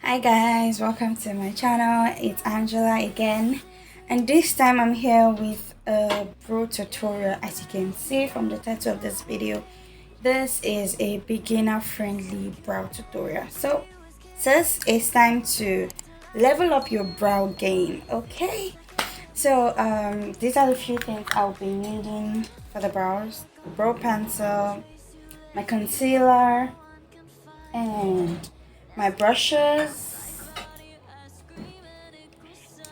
Hi guys, welcome to my channel. It's Angela again, and this time I'm here with a brow tutorial. As you can see from the title of this video, this is a beginner friendly brow tutorial. So first it's time to level up your brow game. Okay, so these are the few things I'll be needing for the brows: brow pencil, my concealer, and my brushes,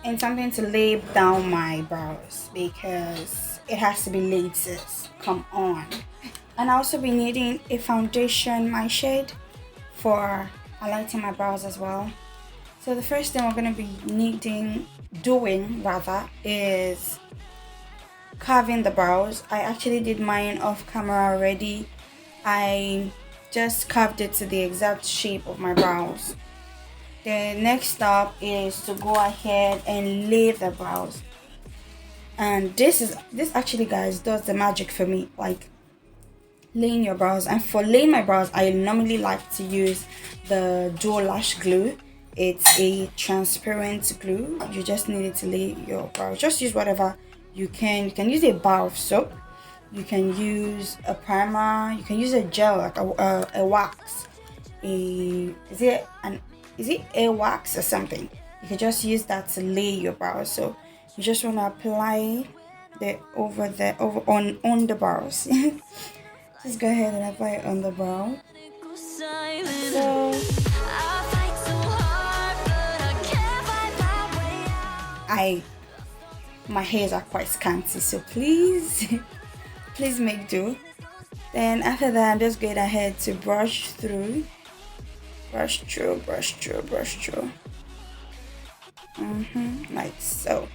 and something to lay down my brows because it has to be laid, sis. Come on. And I'll also be needing a foundation, my shade, for highlighting my brows as well. So the first thing we're going to be doing is carving the brows. I actually did mine off camera already. I just carved it to the exact shape of my brows. The next step is to go ahead and lay the brows, and this actually, guys, does the magic for me, like laying your brows. And for laying my brows, I normally like to use the Duo Lash Glue. It's a transparent glue. You just need it to lay your brows. Just use whatever you can. You can use a bar of soap, you can use a primer, you can use a gel, like a wax, is it a wax or something. You can just use that to lay your brows. So you just want to apply the over on the brows. Just go ahead and apply it on the brow. So my hairs are quite scanty, so please please make do. Then after that, I'm just going ahead to brush through, like so.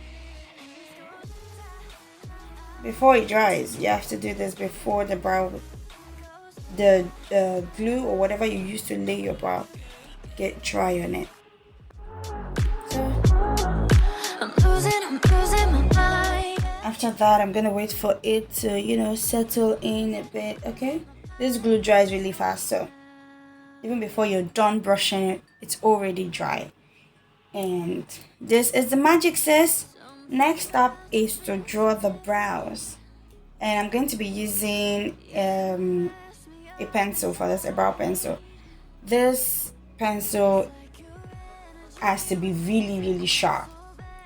Before it dries, you have to do this before the brow, the glue or whatever you use to lay your brow, get dry on it. After that, I'm gonna wait for it to settle in a bit. Okay, this glue dries really fast, so even before you're done brushing it, it's already dry. And this is the magic, sis. Next up is to draw the brows, and I'm going to be using a pencil for this, a brow pencil. This pencil has to be really sharp.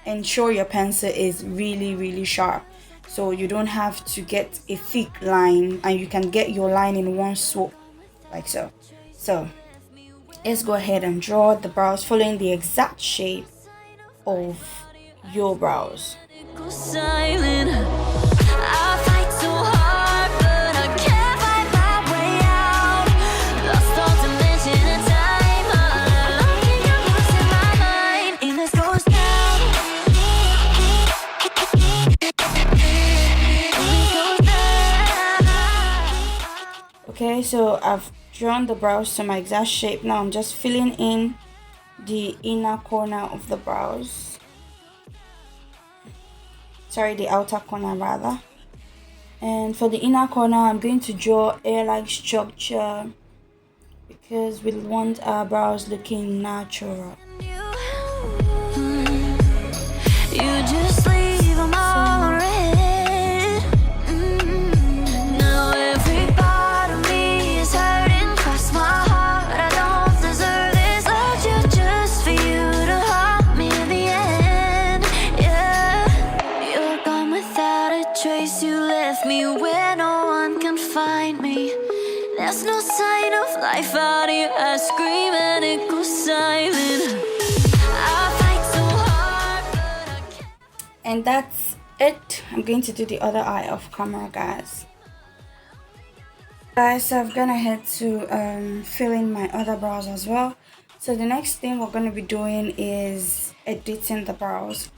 Ensure your pencil is really sharp, so you don't have to get a thick line, and you can get your line in one swoop, like so. So let's go ahead and draw the brows following the exact shape of your brows. Okay, so I've drawn the brows to my exact shape. Now I'm just filling in the inner corner of the brows. Sorry, the outer corner rather. And for the inner corner, I'm going to draw hair-like structure because we want our brows looking natural. You just leave them all red. Now every part of me is hurting across my heart. I don't deserve this. Loved you just for you to haunt me in the end. Yeah, you're gone without a trace. You left me where no one can find me. There's no sign of life out here. I scream and it goes silent. And that's it. I'm going to do the other eye off camera, guys. So I've gone ahead to fill in my other brows as well. So the next thing we're going to be doing is editing the brows.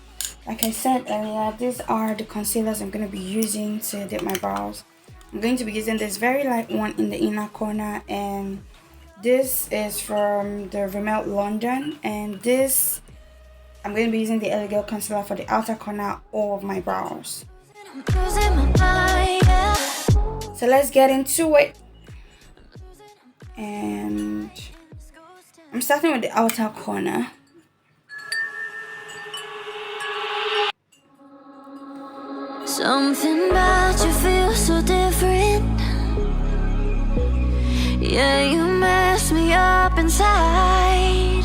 Like I said earlier, these are the concealers I'm going to be using to edit my brows. I'm going to be using this very light one in the inner corner, and this is from the Rimmel London, and this I'm going to be using the Elegel concealer for the outer corner of my brows. So let's get into it. And I'm starting with the outer corner. Something about you feels so different. Yeah, you mess me up inside.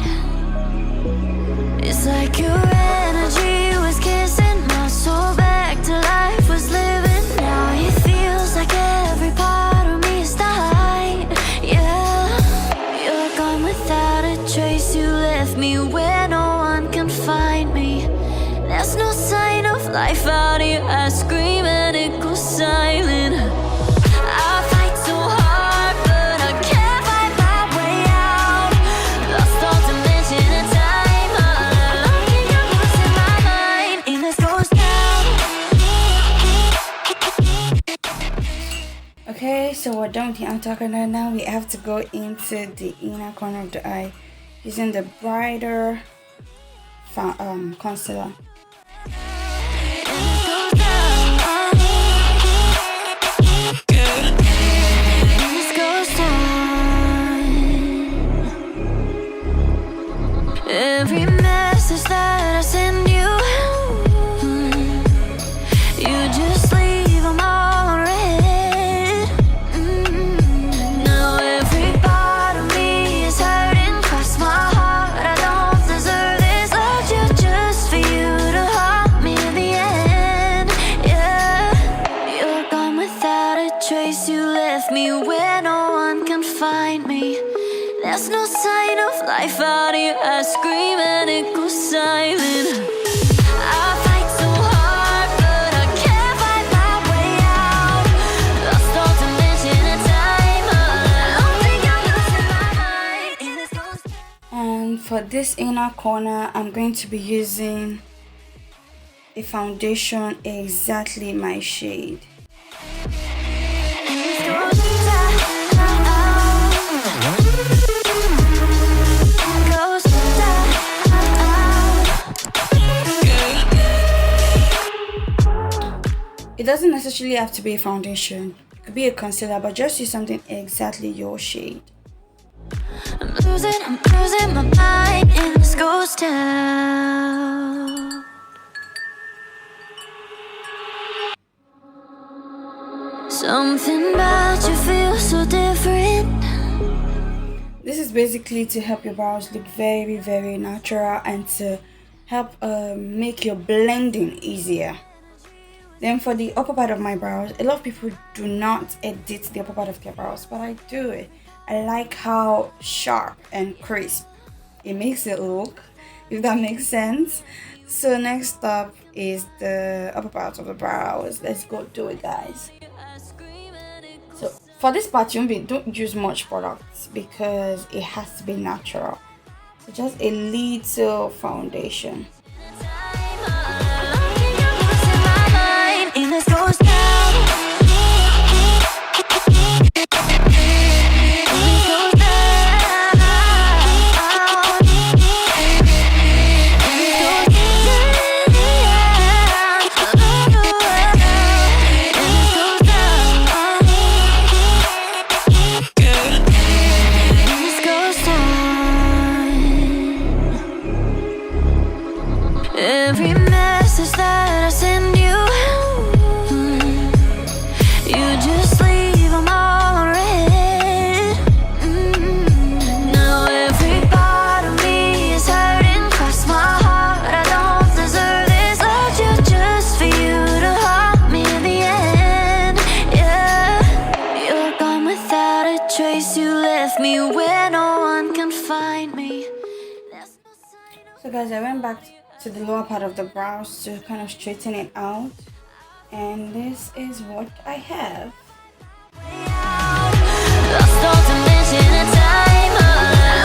It's like your energy was kissing my soul back to life, was living. Now it feels like every part of me is dying. Yeah, you're gone without a trace. You left me where no one can find me. There's no sign of life out here. I scream and it goes silent. I fight so hard, but I can't find my way out. Lost all dimension and time. All alone, you're losing my mind. And this goes down. Okay, so we're done with the outer corner. Now we have to go into the inner corner of the eye using the brighter concealer. Every message that I send you, you just leave them all unread. Now every part of me is hurting. Cross my heart, I don't deserve this. Loved you just for you to haunt me in the end. Yeah, you're gone without a trace. You left me where no one can find me. There's no sign of life out here. I scream and it goes silent. I fight so hard, but I can't find my way out. Lost all dimension and time. I don't think I'm losing my mind. And this goes down. And for this inner corner, I'm going to be using a foundation exactly my shade. And this goes down. Goes down. It doesn't necessarily have to be a foundation. It could be a concealer, but just use something exactly your shade. I'm losing my mind, and this goes down. Something about you feels so different. This is basically to help your brows look very, very natural and to help make your blending easier. Then for the upper part of my brows, a lot of people do not edit the upper part of their brows, but I do it. I like how sharp and crisp it makes it look, if that makes sense. So next up is the upper part of the brows. Let's go do it, guys. So for this part, don't use much products because it has to be natural. So just a little foundation. And this goes down. Every message that I send you, you just leave them all unread. Now every part of me is hurting. Cross my heart, I don't deserve this. Loved you just for you to haunt me in the end. Yeah, you're gone without a trace. You left me where no one can find me. So guys, I went back to the lower part of the brows to kind of straighten it out, and this is what I have. Lost all dimension and time. I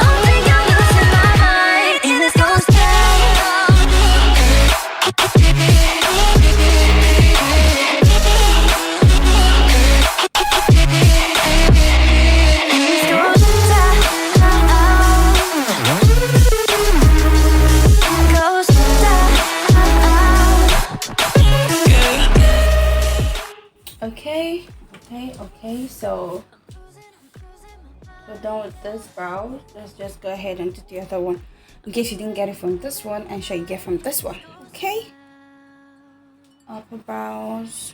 don't think I'm losing my mind. And this goes down. And this goes down. Goes down. Okay, so we're done with this brow. Let's just go ahead and do the other one in case you didn't get it from this one and you get from this one. Okay, upper brows.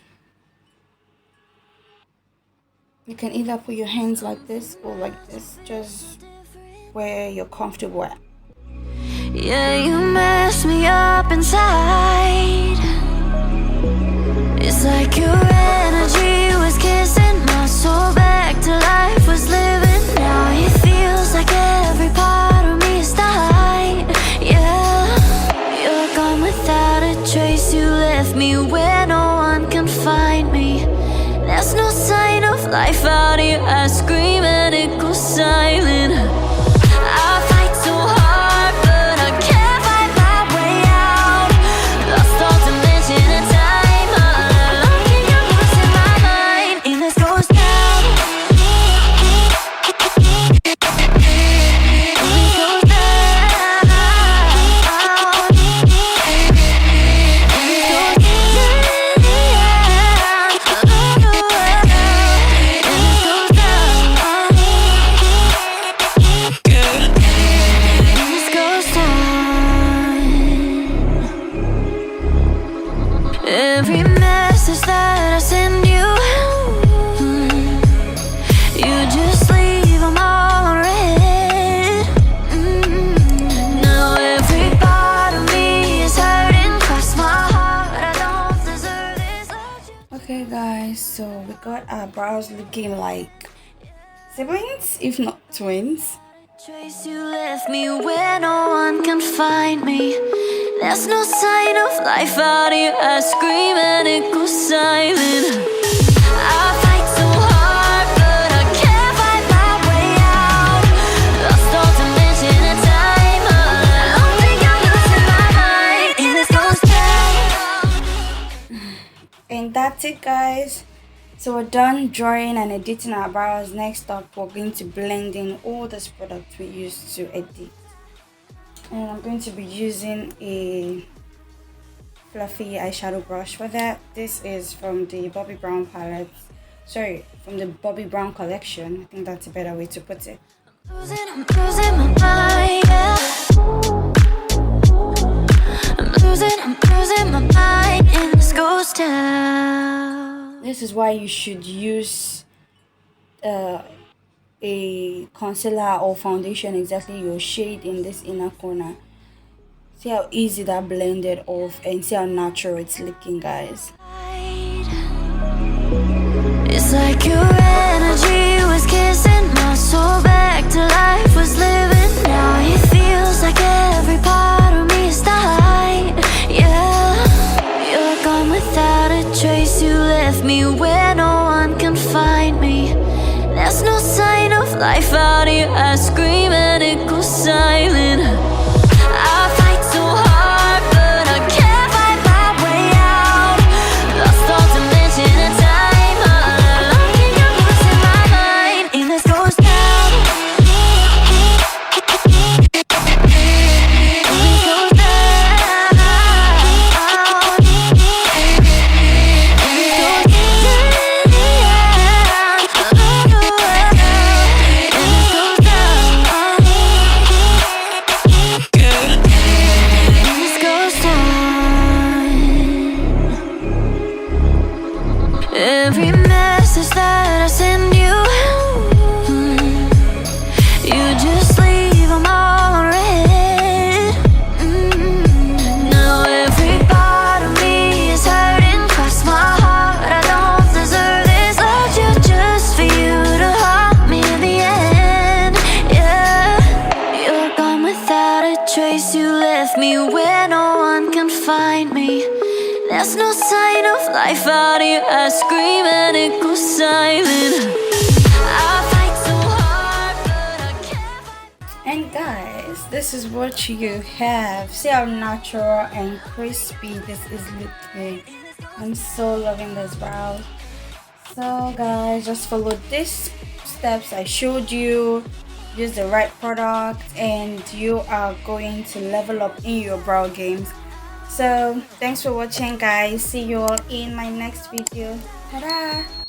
You can either put your hands like this or like this, just where you're comfortable at. Yeah, you mess me up inside. It's like your energy was kissing my soul back to life, was living. Now it feels like every part of me is dying. Yeah, you're gone without a trace. You left me where no one can find me. There's no sign of life out here. I scream and it goes silent. I fight so hard, but I can't find my way out. Lost all dimension and time. I'm losing my mind in this ghost town. Every message that I send you, you just leave them all on red. Now every part of me is hurting, cross my heart, I don't deserve this. Okay guys, so we got our brows looking like siblings, if not twins. Trace, you left me where no one can find me. There's no sign of life out here. I scream and it goes silent. I fight so hard, but I can't find my way out. Lost all dimension and time. I don't think I'm losing my mind in this ghost town. And that's it guys. So we're done drawing and editing our brows. Next up, we're going to blend in all this product we used to edit. And I'm going to be using a fluffy eyeshadow brush for that. This is from the Bobbi Brown palette. Sorry, from the Bobbi Brown collection. I think that's a better way to put it. I'm losing my mind, yeah. I'm losing my mind in this ghost town. This is why you should use a concealer or foundation exactly your shade in this inner corner. See how easy that blended off and see how natural it's looking guys. It's like your energy was kissing my soul back to life, was living. Now it feels like every part of me is dying. Yeah, you're gone without a trace. You left me where no one can find me. There's no sign of life out here. I scream and it goes silent. I fight so hard, but I can't find my way out. Lost all dimension and time. I think I'm losing my mind in this ghost town. Every message that I send you, you just leave them all on red. Now every part of me is hurting, cross my heart, I don't deserve this. Loved you just for you to haunt me in the end. Yeah, you're gone without a trace. You left me where no one can find me. There's no sign of life out here. I scream and it goes silent. I fight so hard, but I can't find. And guys, this is what you have. See how natural and crispy this is looking. I'm so loving this brow. So guys, just follow these steps I showed you. Use the right product and you are going to level up in your brow games. So thanks for watching guys. See you all in my next video. Ta-da!